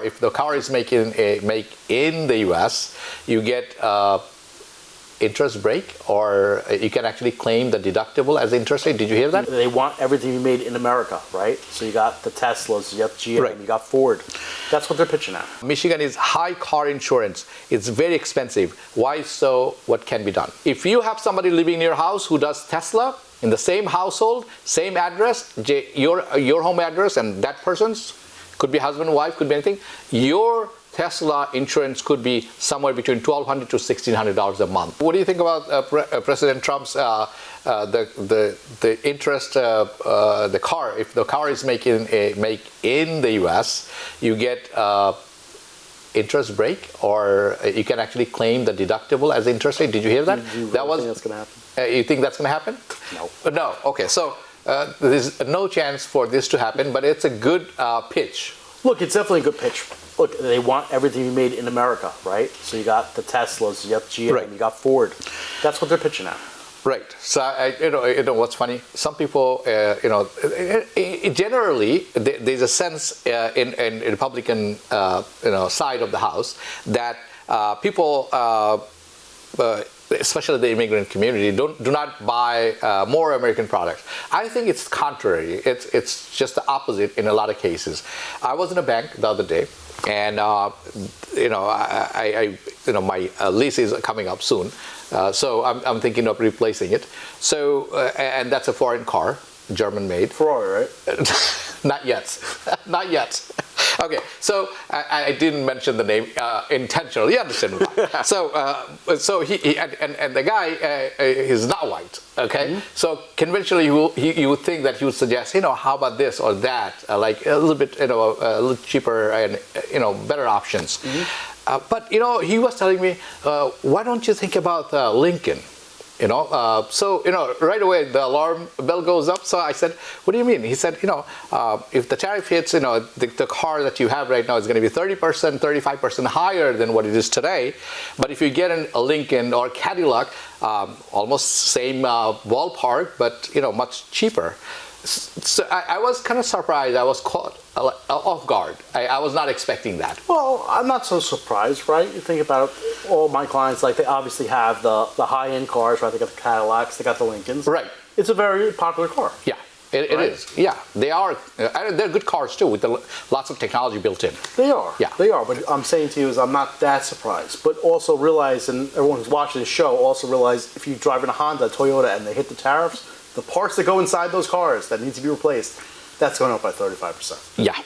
If the car is made in the US, you get interest break, or you can actually claim the deductible as interest rate. Did you hear that? They want everything to be made in America, right? So you got the Teslas, you got GM, right. You got Ford. That's what they're pitching at. Michigan is high car insurance. It's very expensive. Why so? What can be done? If you have somebody living in your house who does Tesla, in the same household, same address, your home address, and that person's, could be husband, wife, could be anything, your Tesla insurance could be somewhere between $1,200 to $1,600 a month. What do you think about President Trump's the interest, the car? If the car is made in the US, you get interest break, or you can actually claim the deductible as interest rate. Did you hear that? Do you really think that's going to happen? You think that's going to happen? No. No. Okay. So there's no chance for this to happen, but it's a good pitch. Look, it's definitely a good pitch. Look, they want everything to be made in America, right? So you got the Teslas, you got GM, right. You got Ford. That's what they're pitching at. Right. So you know what's funny? Some people, generally there's a sense in Republican side of the House that people, especially the immigrant community, do not buy more American products. I think it's contrary. It's just the opposite in a lot of cases. I was in a bank the other day, and my lease is coming up soon, so I'm thinking of replacing it. So and that's a foreign car, German made. Ferrari, right? Not yet. Not yet. Okay, so I didn't mention the name intentionally. You understand why? So he and the guy is not white. Okay, mm-hmm. So conventionally you would think that he would suggest, how about this or that, like a little bit, a little cheaper and better options. Mm-hmm. But he was telling me, why don't you think about Lincoln? So right away the alarm bell goes up. So I said, what do you mean? He said, if the tariff hits, the car that you have right now is going to be 30%, 35% higher than what it is today. But if you get a Lincoln or Cadillac, almost same ballpark, but much cheaper. So I was kind of surprised. I was caught off guard. I was not expecting that. Well, I'm not so surprised, right? You think about it, all my clients, like they obviously have the high-end cars, right? They got the Cadillacs, they got the Lincolns. Right. It's a very popular car. Yeah, it is. Yeah, they are. They're good cars too, with lots of technology built in. They are. Yeah, they are. But I'm saying to you is I'm not that surprised. But also realize, and everyone who's watching the show also realize, if you drive in a Honda, Toyota, and they hit the tariffs, the parts that go inside those cars that need to be replaced, that's going up by 35%. Yeah.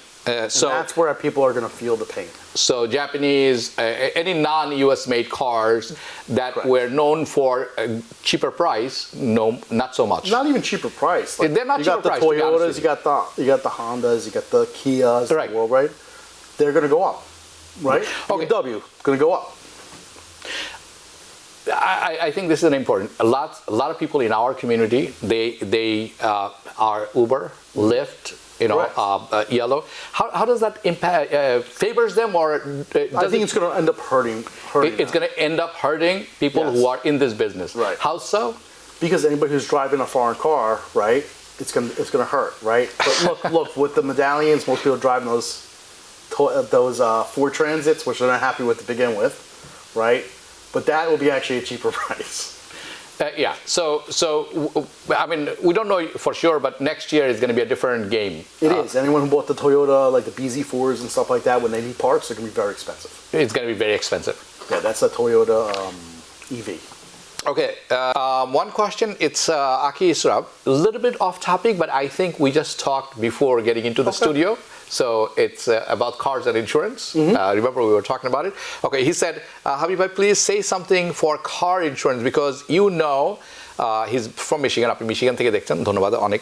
So that's where people are going to feel the pain. So Japanese, any non-US made cars that Correct. Were known for a cheaper price, no, not so much. Not even cheaper price. Like, they're not cheaper price. You got the Toyotas, you got the Hondas, you got the Kias, right. The world, right? They're going to go up, right? Okay. BMW going to go up. I think this is an important. A lot of people in our community, they are Uber, Lyft, Yellow. How does that impact? Favors them, or I think it's going to end up hurting. It's going to end up hurting people yes. who are in this business. Right. How so? Because anybody who's driving a foreign car, right? It's going to hurt, right? But look, with the medallions, most people driving those Ford Transits, which they're not happy with to begin with, right? But that will be actually a cheaper price. Yeah. So I mean, we don't know for sure, but next year is going to be a different game. It is. Anyone who bought the Toyota, like the BZ4s and stuff like that, when they need parts, they're going to be very expensive. It's going to be very expensive. Yeah, that's a Toyota EV. Okay. One question. It's 𝗖𝗓𝗏 𝗧𝗕𝗡. A little bit off topic, but I think we just talked before getting into the studio. So it's about cars and insurance. Mm-hmm. Remember we were talking about it? Okay, he said, Habib, please say something for car insurance, because he's from Michigan. Apni Michigan থেকে দেখছেন, ধন্যবাদ অনেক.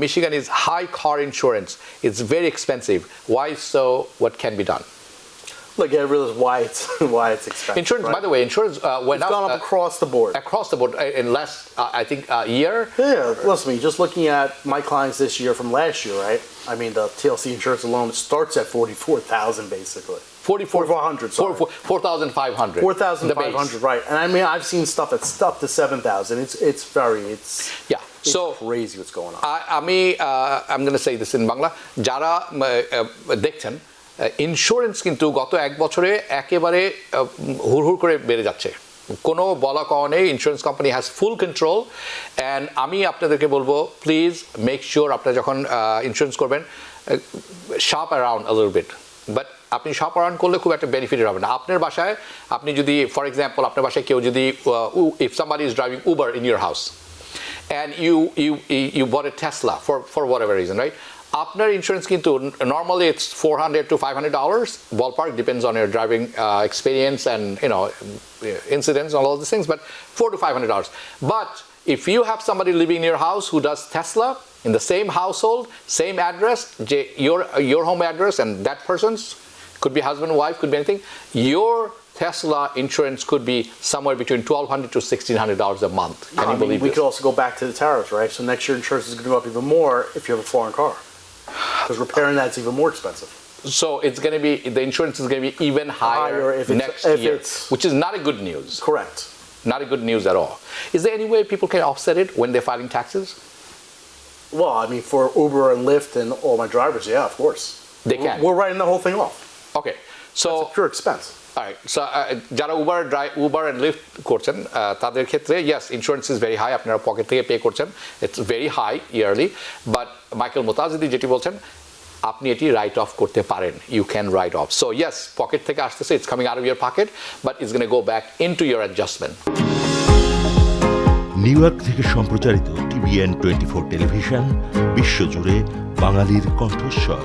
Michigan is high car insurance. It's very expensive. Why so? What can be done? Look, I realize why it's expensive. Insurance, right? By the way, insurance went up. It's gone up across the board. Across the board in last, I think, year. Yeah, listen to me. Just looking at my clients this year from last year, right? I mean, the TLC insurance alone starts at $44,000 basically. 4,400. 4,500. 4,500, right? And I mean, I've seen stuff that's up to 7,000. It's crazy what's going on. I'm going to say this in Bangla. যারা দেখছেন insurance কিন্তু গত 1 বছরে একেবারে হুড়হুড় করে বেড়ে যাচ্ছে। কোনো বলা কওয়া নেই, insurance company has full control. And আমি আপনাদেরকে বলবো, প্লিজ মেক শিওর আপনারা যখন ইন্স্যুরেন্স করবেন, shop around a little bit. But আপনি শপ অ্যারাউন্ড করলে খুব একটা বেনিফিটেড হবে না। আপনার বাসায় আপনি যদি, ফর এক্সাম্পল, আপনার বাসায় কেউ যদি, if somebody is driving Uber in your house and you bought a Tesla for whatever reason, right? আপনার ইন্স্যুরেন্স কিন্তু normally it's $400 to $500 ballpark, depends on your driving experience and incidents and all these things, but $400 to $500. But if you have somebody living in your house who does Tesla in the same household, same address, your home address, and that person's could be husband, wife, could be anything, your Tesla insurance could be somewhere between $1,200 to $1,600 a month. Can you believe we this? could also go back to the tariffs, right? So next year insurance is going to go up even more if you have a foreign car, because repairing that's even more expensive. So it's going to be, the insurance is going to be even higher next year, which is not a good news. Correct. Not a good news at all. Is there any way people can offset it when they're filing taxes? Well, I mean, for Uber and Lyft and all my drivers, yeah, of course. They can. We're writing the whole thing off. Okay. So It's a pure expense. Alright, so যারা Uber and Lyft করছেন তাদের ক্ষেত্রে yes, insurance is very high, আপনারা pocket থেকে pay করছেন, it's very high yearly. But Michael Motazedi যেটি বলছেন, আপনি এটি রাইট অফ করতে পারেন, you can write off. So yes, pocket থেকে আসতেছে, it's coming out of your pocket, but it's gonna go back into your adjustment. New York থেকে সম্প্রচারিত TVN 24 টেলিভিশন, বিশ্বজুড়ে বাঙালির কণ্ঠস্বর।